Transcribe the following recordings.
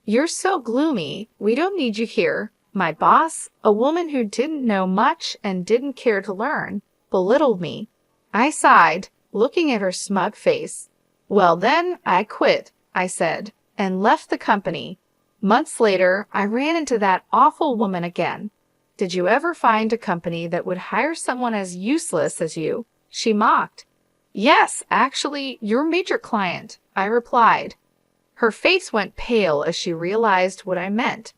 You're so gloomy. We don't need you here. My boss, a woman who didn't know much and didn't care to learn, belittled me. I sighed, looking at her smug face. Well then, I quit, I said, and left the company. Months later, I ran into that awful woman again. Did you ever find a company that would hire someone as useless as you? She mocked. Yes, actually, your major client, I replied. Her face went pale as she realized what I meant.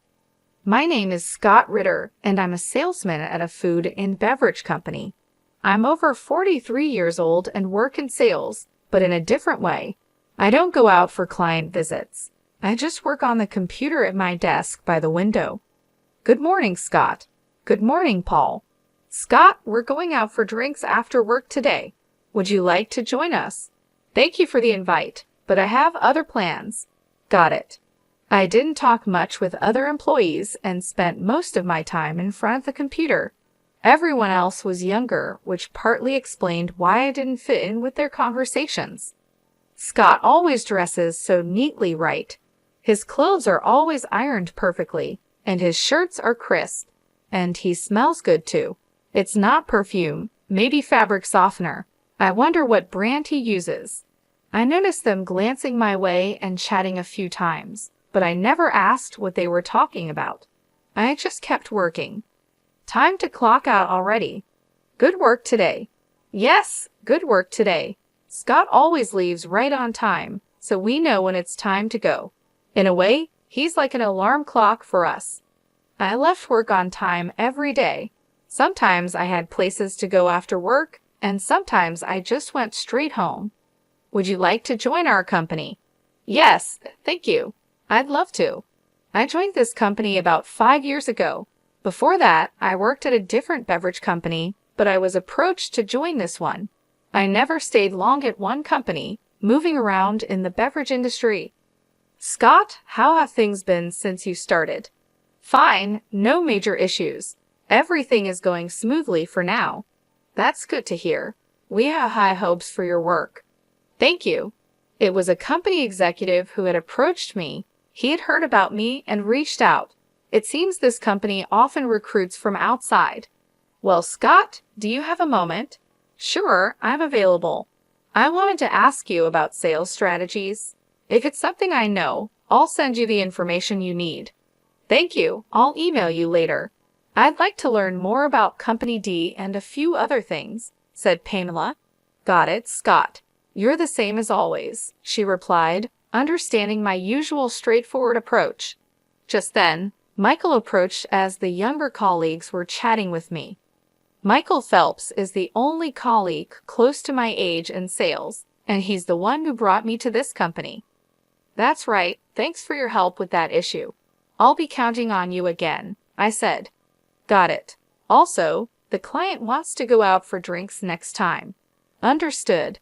My name is Scott Ritter, and I'm a salesman at a food and beverage company. I'm over 43 years old and work in sales, but in a different way. I don't go out for client visits. I just work on the computer at my desk by the window. Good morning, Scott. Good morning, Paul. Scott, we're going out for drinks after work today. Would you like to join us? Thank you for the invite, but I have other plans. Got it. I didn't talk much with other employees and spent most of my time in front of the computer. Everyone else was younger, which partly explained why I didn't fit in with their conversations. Scott always dresses so neatly right. His clothes are always ironed perfectly, and his shirts are crisp. And he smells good too. It's not perfume, maybe fabric softener. I wonder what brand he uses. I noticed them glancing my way and chatting a few times, but I never asked what they were talking about. I just kept working. Time to clock out already. Good work today. Yes, good work today. Scott always leaves right on time, so we know when it's time to go. In a way, he's like an alarm clock for us. I left work on time every day. Sometimes I had places to go after work, and sometimes I just went straight home. Would you like to join our company? Yes, thank you. I'd love to. I joined this company about 5 years ago. Before that, I worked at a different beverage company, but I was approached to join this one. I never stayed long at one company, moving around in the beverage industry. Scott, how have things been since you started? Fine, no major issues. Everything is going smoothly for now. That's good to hear. We have high hopes for your work. Thank you. It was a company executive who had approached me. He had heard about me and reached out. It seems this company often recruits from outside. Well, Scott, do you have a moment? Sure, I'm available. I wanted to ask you about sales strategies. If it's something I know, I'll send you the information you need. Thank you. I'll email you later. I'd like to learn more about Company D and a few other things, said Pamela. Got it, Scott. You're the same as always, she replied, understanding my usual straightforward approach. Just then, Michael approached as the younger colleagues were chatting with me. Michael Phelps is the only colleague close to my age in sales, and he's the one who brought me to this company. That's right. Thanks for your help with that issue. I'll be counting on you again, I said. Got it. Also, the client wants to go out for drinks next time. Understood.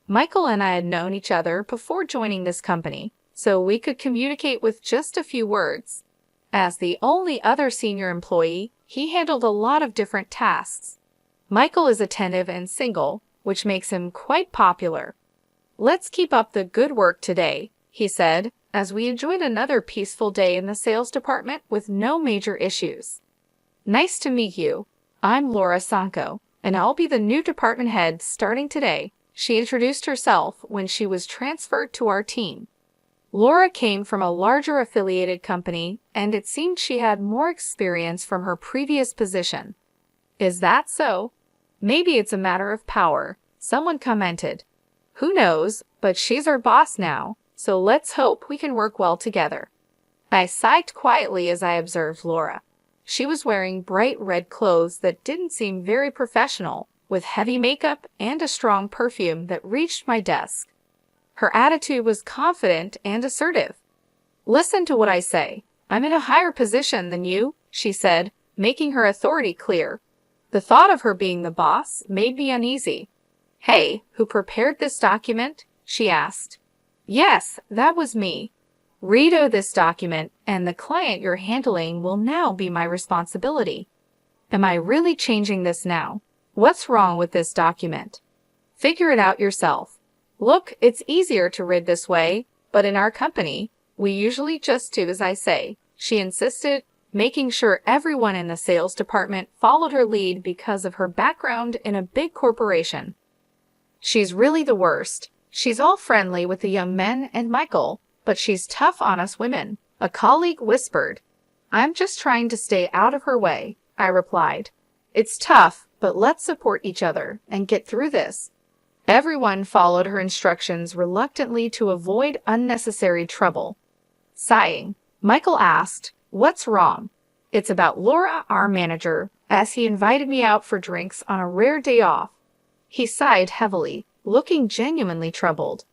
Michael and I had known each other before joining this company, so we could communicate with just a few words. As the only other senior employee, he handled a lot of different tasks. Michael is attentive and single, which makes him quite popular. Let's keep up the good work today, he said, as we enjoyed another peaceful day in the sales department with no major issues. Nice to meet you. I'm Laura Sanko, and I'll be the new department head starting today, she introduced herself when she was transferred to our team. Laura came from a larger affiliated company, and it seemed she had more experience from her previous position. Is that so? Maybe it's a matter of power, someone commented. Who knows, but she's our boss now, so let's hope we can work well together. I sighed quietly as I observed Laura. She was wearing bright red clothes that didn't seem very professional, with heavy makeup and a strong perfume that reached my desk. Her attitude was confident and assertive. Listen to what I say. I'm in a higher position than you, she said, making her authority clear. The thought of her being the boss made me uneasy. Hey, who prepared this document? She asked. Yes, that was me. Read this document, and the client you're handling will now be my responsibility. Am I really changing this now? What's wrong with this document? Figure it out yourself. Look, it's easier to read this way, but in our company, We usually just do as I say, she insisted, making sure everyone in the sales department followed her lead because of her background in a big corporation. She's really the worst. She's all friendly with the young men and Michael, but she's tough on us women, a colleague whispered. I'm just trying to stay out of her way, I replied. It's tough, but let's support each other and get through this. Everyone followed her instructions reluctantly to avoid unnecessary trouble. Sighing, Michael asked, "What's wrong?" "It's about Laura, our manager, as he invited me out for drinks on a rare day off." He sighed heavily, looking genuinely troubled.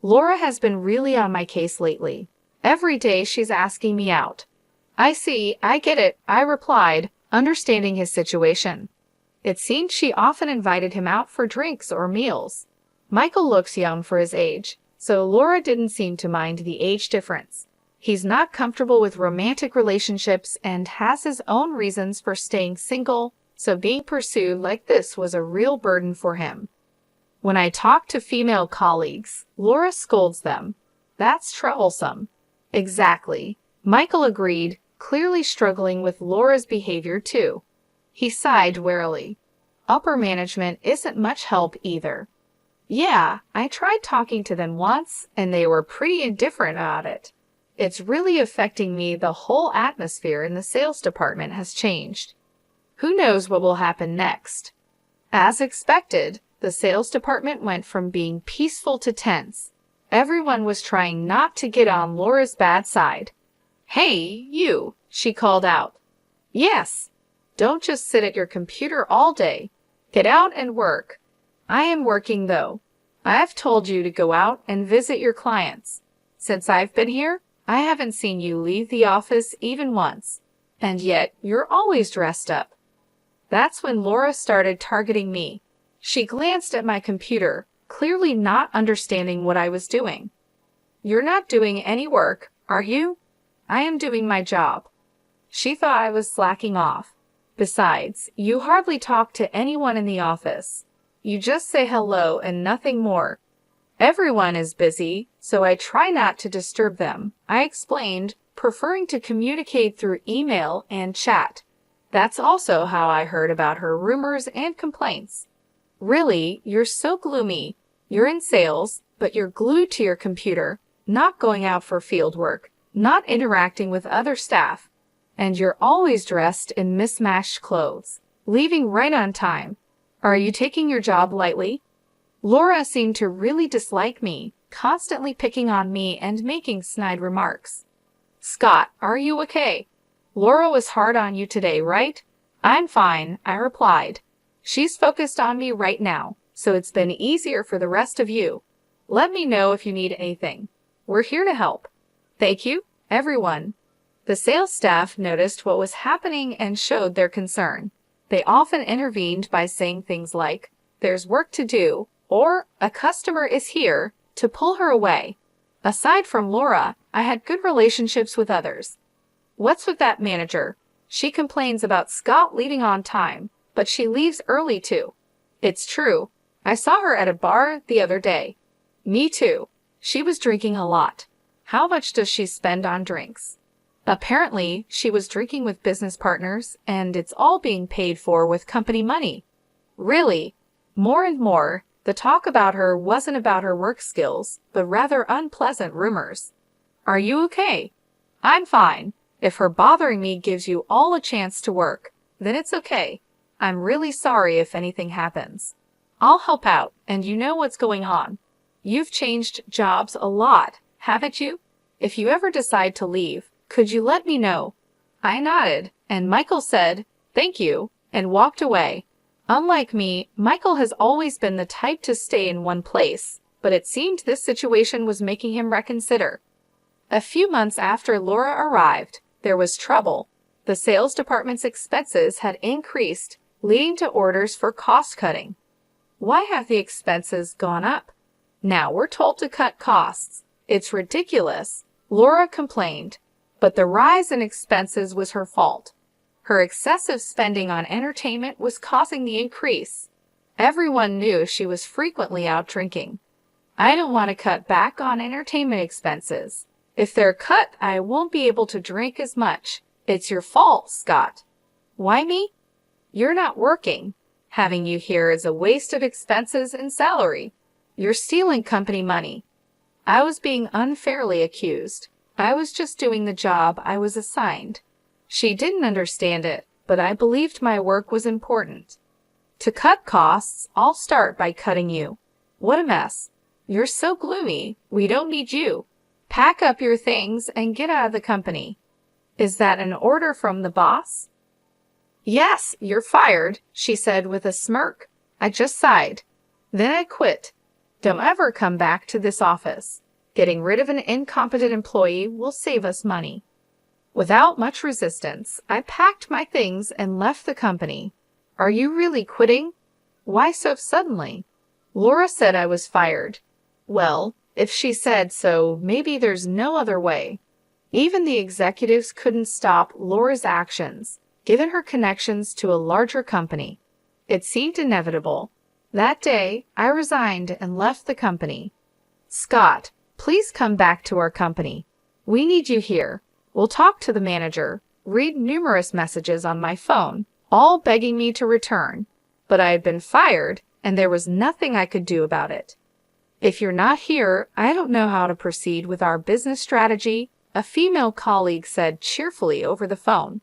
"Laura has been really on my case lately. Every day she's asking me out." "I see, I get it," I replied, understanding his situation. It seemed she often invited him out for drinks or meals. Michael looks young for his age, so Laura didn't seem to mind the age difference. He's not comfortable with romantic relationships and has his own reasons for staying single, so being pursued like this was a real burden for him. When I talk to female colleagues, Laura scolds them. That's troublesome. Exactly. Michael agreed, clearly struggling with Laura's behavior too. He sighed wearily. Upper management isn't much help either. Yeah, I tried talking to them once, and they were pretty indifferent about it. It's really affecting me. The whole atmosphere in the sales department has changed. Who knows what will happen next? As expected, the sales department went from being peaceful to tense. Everyone was trying not to get on Laura's bad side. "Hey, you," she called out. "Yes. Don't just sit at your computer all day. Get out and work." "I am working, though. I've told you to go out and visit your clients. Since I've been here, I haven't seen you leave the office even once. And yet, you're always dressed up." That's when Laura started targeting me. She glanced at my computer, clearly not understanding what I was doing. "You're not doing any work, are you?" "I am doing my job." She thought I was slacking off. "Besides, you hardly talk to anyone in the office. You just say hello and nothing more." "Everyone is busy, so I try not to disturb them," I explained, preferring to communicate through email and chat. That's also how I heard about her rumors and complaints. "Really, you're so gloomy. You're in sales, but you're glued to your computer, not going out for field work, not interacting with other staff. And you're always dressed in mismatched clothes, leaving right on time. Are you taking your job lightly?" Laura seemed to really dislike me, constantly picking on me and making snide remarks. "Scott, are you okay? Laura was hard on you today, right?" "I'm fine," I replied. "She's focused on me right now, so it's been easier for the rest of you. Let me know if you need anything. We're here to help." "Thank you, everyone." The sales staff noticed what was happening and showed their concern. They often intervened by saying things like, "There's work to do," or "A customer is here," to pull her away. Aside from Laura, I had good relationships with others. "What's with that manager? She complains about Scott leaving on time, but she leaves early too." "It's true. I saw her at a bar the other day." "Me too. She was drinking a lot." "How much does she spend on drinks?" "Apparently, she was drinking with business partners, and it's all being paid for with company money." "Really?" More and more, the talk about her wasn't about her work skills, but rather unpleasant rumors. "Are you okay?" "I'm fine. If her bothering me gives you all a chance to work, then it's okay. I'm really sorry if anything happens. I'll help out, and you know what's going on. You've changed jobs a lot, haven't you? If you ever decide to leave, could you let me know?" I nodded, and Michael said, "Thank you," and walked away. Unlike me, Michael has always been the type to stay in one place, but it seemed this situation was making him reconsider. A few months after Laura arrived, there was trouble. The sales department's expenses had increased, leading to orders for cost-cutting. Why have the expenses gone up? Now we're told to cut costs. It's ridiculous, Laura complained. But the rise in expenses was her fault. Her excessive spending on entertainment was causing the increase. Everyone knew she was frequently out drinking. "I don't want to cut back on entertainment expenses. If they're cut, I won't be able to drink as much. It's your fault, Scott. Why me? You're not working. Having you here is a waste of expenses and salary. You're stealing company money. I was being unfairly accused. I was just doing the job I was assigned. She didn't understand it, but I believed my work was important. To cut costs, I'll start by cutting you. What a mess. You're so gloomy. We don't need you. Pack up your things and get out of the company. Is that an order from the boss? Yes, you're fired, she said with a smirk. I just sighed. Then I quit. Don't ever come back to this office. Getting rid of an incompetent employee will save us money. Without much resistance, I packed my things and left the company. Are you really quitting? Why so suddenly? Laura said I was fired. Well, if she said so, maybe there's no other way. Even the executives couldn't stop Laura's actions, given her connections to a larger company. It seemed inevitable. That day, I resigned and left the company. Scott, please come back to our company. We need you here. We'll talk to the manager. Read numerous messages on my phone, all begging me to return. But I had been fired, and there was nothing I could do about it. If you're not here, I don't know how to proceed with our business strategy, a female colleague said cheerfully over the phone.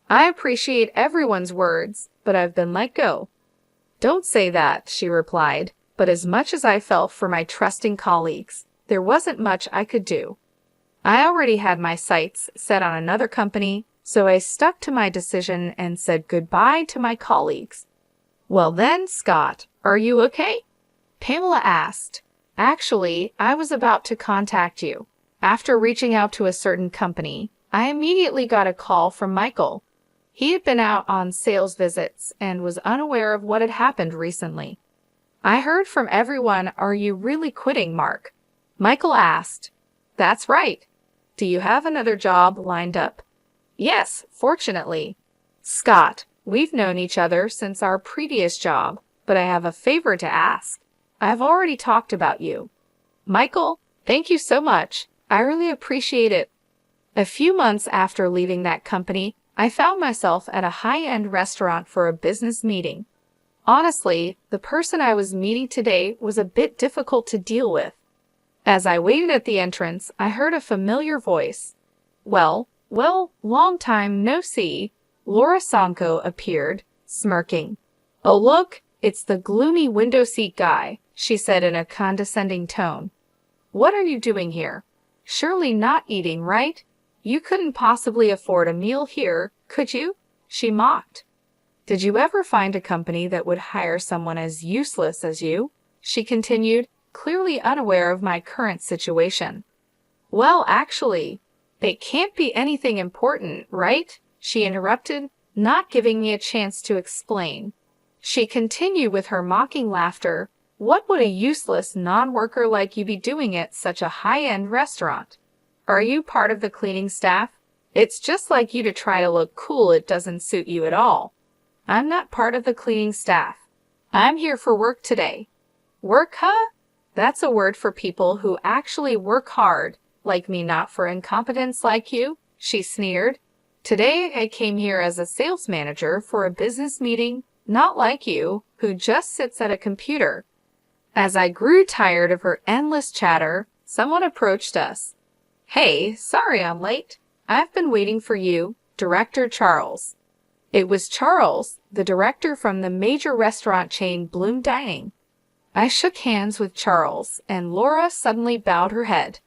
I appreciate everyone's words, but I've been let go. Don't say that, she replied, but as much as I felt for my trusting colleagues, there wasn't much I could do. I already had my sights set on another company, so I stuck to my decision and said goodbye to my colleagues. Well then, Scott, are you okay? Pamela asked. Actually, I was about to contact you. After reaching out to a certain company, I immediately got a call from Michael. He had been out on sales visits and was unaware of what had happened recently. I heard from everyone, are you really quitting, Mark? Michael asked. That's right. Do you have another job lined up? Yes, fortunately. Scott, we've known each other since our previous job, but I have a favor to ask. I've already talked about you. Michael, thank you so much. I really appreciate it. A few months after leaving that company, I found myself at a high-end restaurant for a business meeting. Honestly, the person I was meeting today was a bit difficult to deal with. As I waited at the entrance, I heard a familiar voice. Well, long time no see. Laura Sanko appeared, smirking. Oh look, it's the gloomy window seat guy, she said in a condescending tone. What are you doing here? Surely not eating, right? You couldn't possibly afford a meal here, could you? She mocked. Did you ever find a company that would hire someone as useless as you? She continued, clearly unaware of my current situation. Well, actually, it can't be anything important, right? She interrupted, not giving me a chance to explain. She continued with her mocking laughter. What would a useless non-worker like you be doing at such a high-end restaurant? Are you part of the cleaning staff? It's just like you to try to look cool. It doesn't suit you at all. I'm not part of the cleaning staff. I'm here for work today. Work, huh? That's a word for people who actually work hard, like me, not for incompetence like you, she sneered. Today I came here as a sales manager for a business meeting, not like you, who just sits at a computer. As I grew tired of her endless chatter, someone approached us. Hey, sorry I'm late. I've been waiting for you, Director Charles. It was Charles, the director from the major restaurant chain Bloom Dining. I shook hands with Charles, and Laura suddenly bowed her head.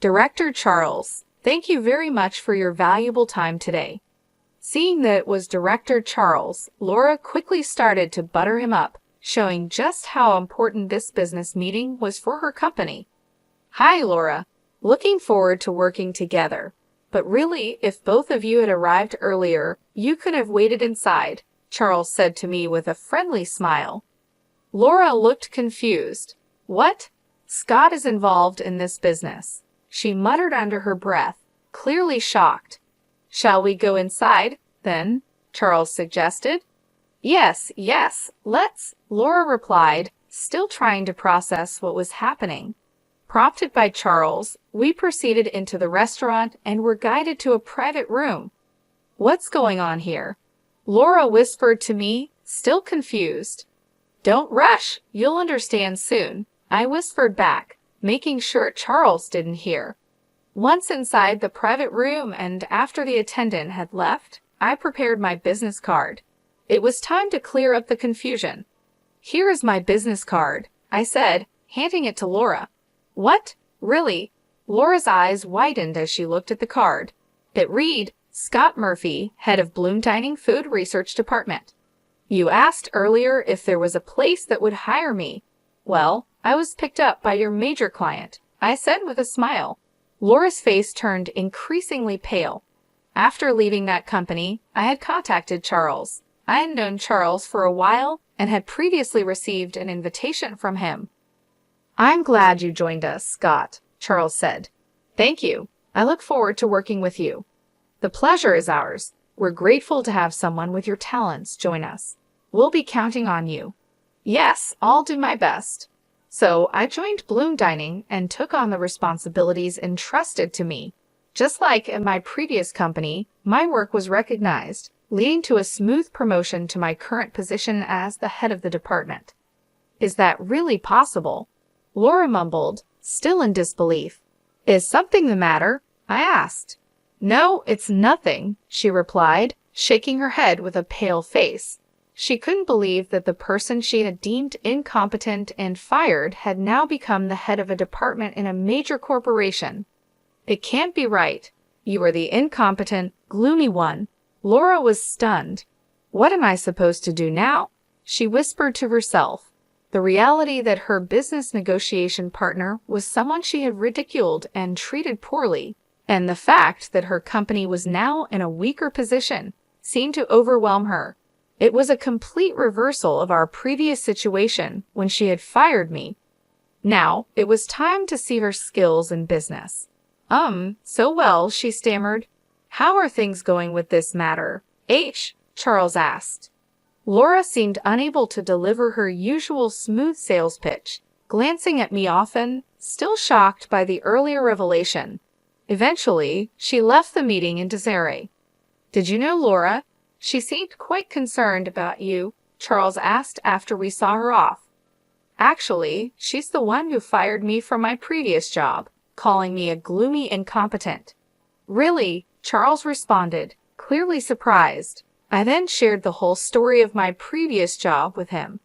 Director Charles, thank you very much for your valuable time today. Seeing that it was Director Charles, Laura quickly started to butter him up, showing just how important this business meeting was for her company. Hi, Laura. Looking forward to working together. But really, if both of you had arrived earlier, you could have waited inside, Charles said to me with a friendly smile. Laura looked confused. What? Scott is involved in this business, she muttered under her breath, clearly shocked. Shall we go inside, then? Charles suggested. Yes, let's, Laura replied, still trying to process what was happening. Prompted by Charles, we proceeded into the restaurant and were guided to a private room. "What's going on here?" Laura whispered to me, still confused. "Don't rush, you'll understand soon," I whispered back, making sure Charles didn't hear. Once inside the private room and after the attendant had left, I prepared my business card. It was time to clear up the confusion. "Here is my business card," I said, handing it to Laura. "What? Really?" Laura's eyes widened as she looked at the card. It read, "Scott Murphy, head of Bloom Dining Food Research Department. You asked earlier if there was a place that would hire me. Well, I was picked up by your major client," I said with a smile. Laura's face turned increasingly pale. After leaving that company, I had contacted Charles. I had known Charles for a while and had previously received an invitation from him. "I'm glad you joined us, Scott," Charles said. "Thank you. I look forward to working with you." "The pleasure is ours. We're grateful to have someone with your talents join us. We'll be counting on you." "Yes, I'll do my best." So I joined Bloom Dining and took on the responsibilities entrusted to me. Just like in my previous company, my work was recognized, leading to a smooth promotion to my current position as the head of the department. "Is that really possible?" Laura mumbled, still in disbelief. "Is something the matter?" I asked. "No, it's nothing," she replied, shaking her head with a pale face. She couldn't believe that the person she had deemed incompetent and fired had now become the head of a department in a major corporation. "It can't be right. You are the incompetent, gloomy one." Laura was stunned. "What am I supposed to do now?" she whispered to herself. The reality that her business negotiation partner was someone she had ridiculed and treated poorly, and the fact that her company was now in a weaker position, seemed to overwhelm her. It was a complete reversal of our previous situation when she had fired me. Now, it was time to see her skills in business. So well," she stammered. "How are things going with this matter, Charles asked. Laura seemed unable to deliver her usual smooth sales pitch, glancing at me often, still shocked by the earlier revelation. Eventually, she left the meeting in disarray. "Did you know Laura? She seemed quite concerned about you," Charles asked after we saw her off. "Actually, she's the one who fired me from my previous job, calling me a gloomy incompetent." "Really?" Charles responded, clearly surprised. I then shared the whole story of my previous job with him.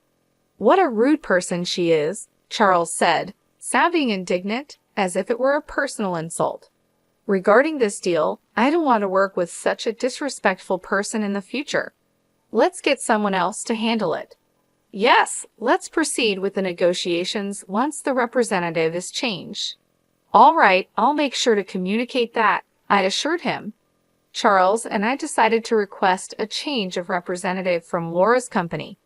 "What a rude person she is," Charles said, sounding indignant, as if it were a personal insult. "Regarding this deal, I don't want to work with such a disrespectful person in the future. Let's get someone else to handle it." "Yes, let's proceed with the negotiations once the representative is changed." "All right, I'll make sure to communicate that," I assured him. Charles and I decided to request a change of representative from Laura's company.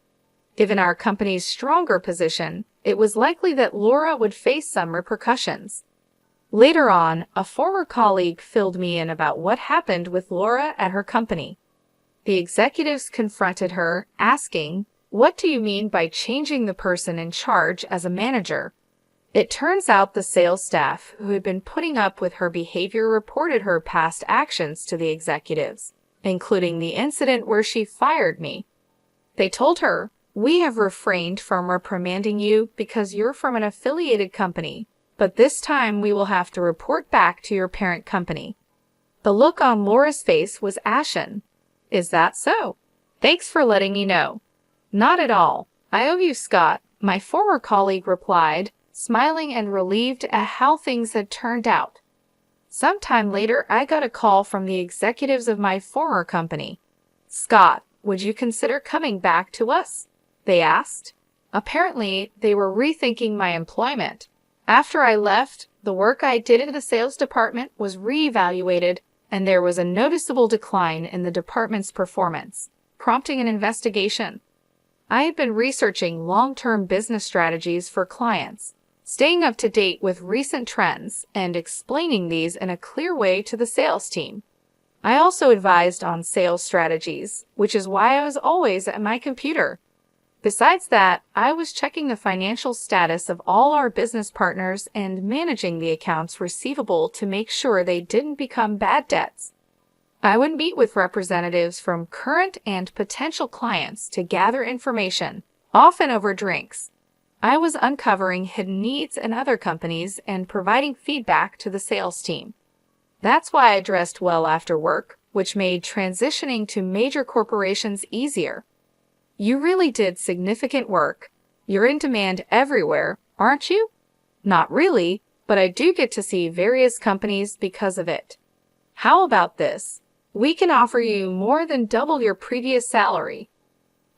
Given our company's stronger position, it was likely that Laura would face some repercussions. Later on, a former colleague filled me in about what happened with Laura at her company. The executives confronted her, asking, "What do you mean by changing the person in charge as a manager?" It turns out the sales staff who had been putting up with her behavior reported her past actions to the executives, including the incident where she fired me. They told her, "We have refrained from reprimanding you because you're from an affiliated company, but this time we will have to report back to your parent company." The look on Laura's face was ashen. "Is that so? Thanks for letting me know." "Not at all. I owe you, Scott," my former colleague replied, smiling and relieved at how things had turned out. Sometime later, I got a call from the executives of my former company. "Scott, would you consider coming back to us?" they asked. Apparently, they were rethinking my employment. After I left, the work I did in the sales department was reevaluated, and there was a noticeable decline in the department's performance, prompting an investigation. I had been researching long-term business strategies for clients, staying up to date with recent trends and explaining these in a clear way to the sales team. I also advised on sales strategies, which is why I was always at my computer. Besides that, I was checking the financial status of all our business partners and managing the accounts receivable to make sure they didn't become bad debts. I would meet with representatives from current and potential clients to gather information, often over drinks. I was uncovering hidden needs in other companies and providing feedback to the sales team. That's why I dressed well after work, which made transitioning to major corporations easier. You really did significant work. You're in demand everywhere, aren't you? Not really, but I do get to see various companies because of it. How about this? We can offer you more than double your previous salary.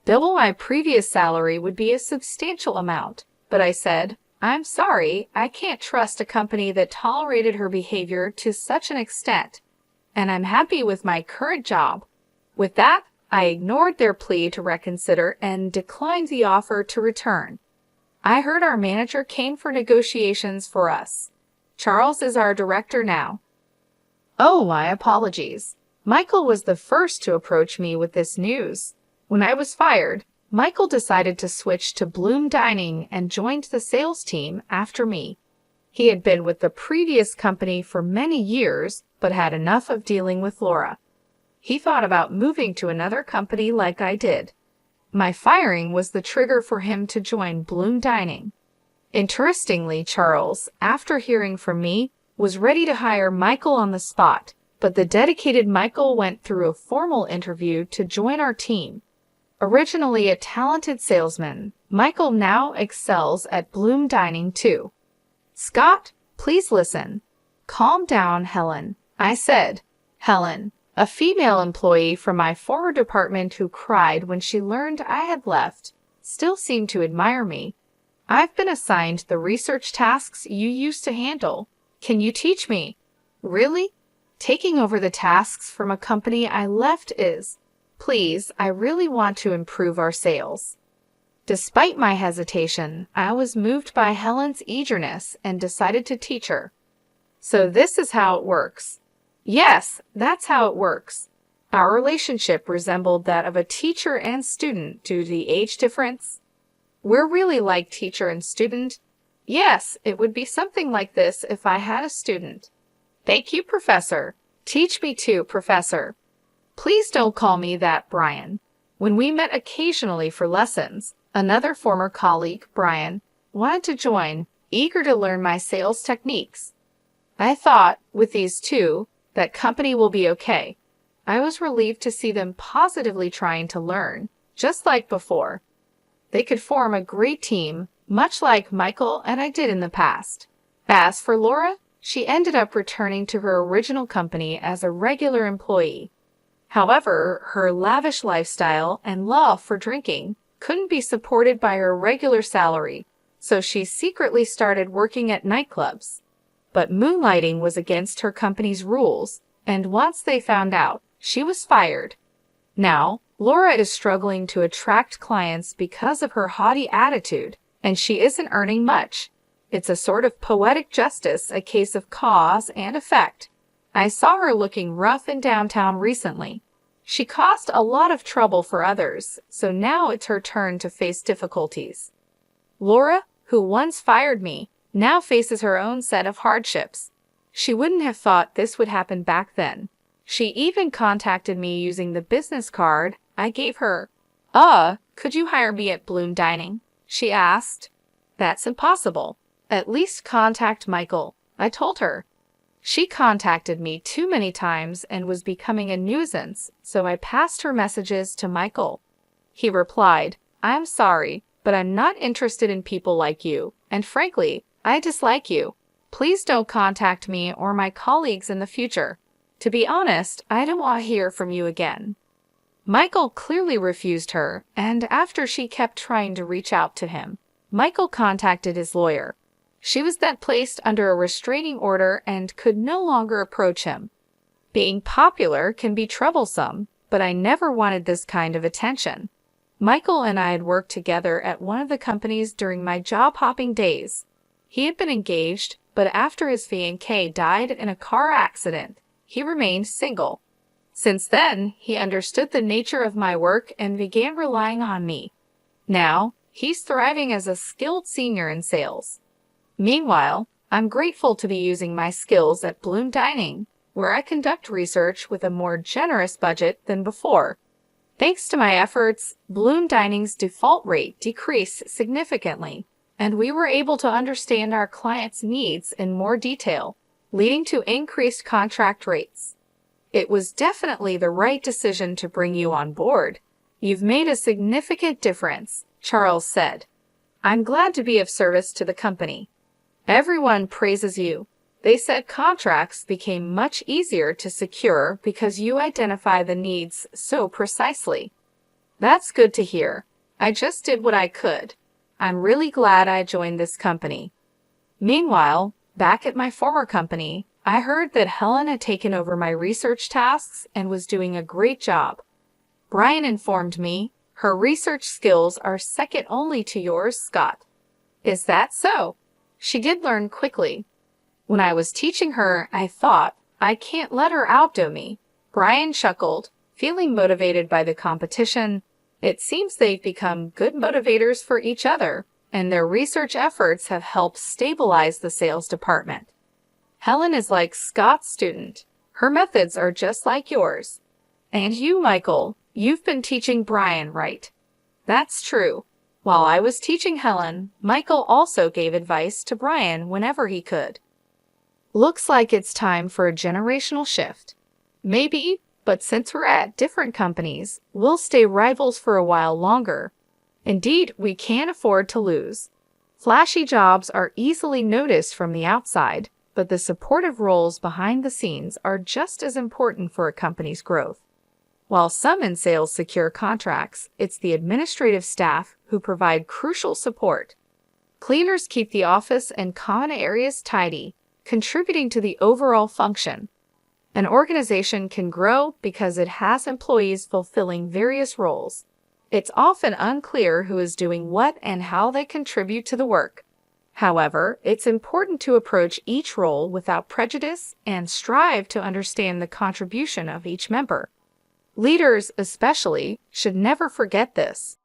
Double my previous salary would be a substantial amount, but I said, I'm sorry, I can't trust a company that tolerated her behavior to such an extent, and I'm happy with my current job. With that, I ignored their plea to reconsider and declined the offer to return. I heard our manager came for negotiations for us. Charles is our director now. Oh, my apologies. Michael was the first to approach me with this news. When I was fired, Michael decided to switch to Bloom Dining and joined the sales team after me. He had been with the previous company for many years, but had enough of dealing with Laura. He thought about moving to another company like I did. My firing was the trigger for him to join Bloom Dining. Interestingly, Charles, after hearing from me, was ready to hire Michael on the spot, but the dedicated Michael went through a formal interview to join our team. Originally a talented salesman, Michael now excels at Bloom Dining too. Scott, please listen. Calm down, Helen, I said. Helen, a female employee from my former department who cried when she learned I had left, still seemed to admire me. I've been assigned the research tasks you used to handle. Can you teach me? Really? Taking over the tasks from a company I left is... Please, I really want to improve our sales. Despite my hesitation, I was moved by Helen's eagerness and decided to teach her. So this is how it works. Yes, that's how it works. Our relationship resembled that of a teacher and student due to the age difference. We're really like teacher and student. Yes, it would be something like this if I had a student. Thank you, Professor. Teach me too, Professor. Please don't call me that, Brian. When we met occasionally for lessons, another former colleague, Brian, wanted to join, eager to learn my sales techniques. I thought, with these two, that company will be okay. I was relieved to see them positively trying to learn, just like before. They could form a great team, much like Michael and I did in the past. As for Laura, she ended up returning to her original company as a regular employee. However, her lavish lifestyle and love for drinking couldn't be supported by her regular salary, so she secretly started working at nightclubs. But moonlighting was against her company's rules, and once they found out, she was fired. Now, Laura is struggling to attract clients because of her haughty attitude, and she isn't earning much. It's a sort of poetic justice, a case of cause and effect. I saw her looking rough in downtown recently. She caused a lot of trouble for others, so now it's her turn to face difficulties. Laura, who once fired me, now faces her own set of hardships. She wouldn't have thought this would happen back then. She even contacted me using the business card I gave her. Could you hire me at Bloom Dining? She asked. That's impossible. At least contact Michael, I told her. She contacted me too many times and was becoming a nuisance, so I passed her messages to Michael. He replied, I'm sorry, but I'm not interested in people like you, and frankly, I dislike you. Please don't contact me or my colleagues in the future. To be honest, I don't want to hear from you again. Michael clearly refused her, and after she kept trying to reach out to him, Michael contacted his lawyer. She was then placed under a restraining order and could no longer approach him. Being popular can be troublesome, but I never wanted this kind of attention. Michael and I had worked together at one of the companies during my job-hopping days. He had been engaged, but after his fiancée died in a car accident, he remained single. Since then, he understood the nature of my work and began relying on me. Now, he's thriving as a skilled senior in sales. Meanwhile, I'm grateful to be using my skills at Bloom Dining, where I conduct research with a more generous budget than before. Thanks to my efforts, Bloom Dining's default rate decreased significantly, and we were able to understand our clients' needs in more detail, leading to increased contract rates. It was definitely the right decision to bring you on board. You've made a significant difference, Charles said. I'm glad to be of service to the company. Everyone praises you. They said contracts became much easier to secure because you identify the needs so precisely. That's good to hear. I just did what I could. I'm really glad I joined this company. Meanwhile, back at my former company, I heard that Helen had taken over my research tasks and was doing a great job. Brian informed me her research skills are second only to yours, Scott. Is that so? She did learn quickly. When I was teaching her, I thought, I can't let her outdo me. Brian chuckled, feeling motivated by the competition. It seems they've become good motivators for each other, and their research efforts have helped stabilize the sales department. Helen is like Scott's student. Her methods are just like yours. And you, Michael, you've been teaching Brian, right? That's true. While I was teaching Helen, Michael also gave advice to Brian whenever he could. Looks like it's time for a generational shift. Maybe, but since we're at different companies, we'll stay rivals for a while longer. Indeed, we can't afford to lose. Flashy jobs are easily noticed from the outside, but the supportive roles behind the scenes are just as important for a company's growth. While some in sales secure contracts, it's the administrative staff who provide crucial support. Cleaners keep the office and common areas tidy, contributing to the overall function. An organization can grow because it has employees fulfilling various roles. It's often unclear who is doing what and how they contribute to the work. However, it's important to approach each role without prejudice and strive to understand the contribution of each member. Leaders, especially, should never forget this.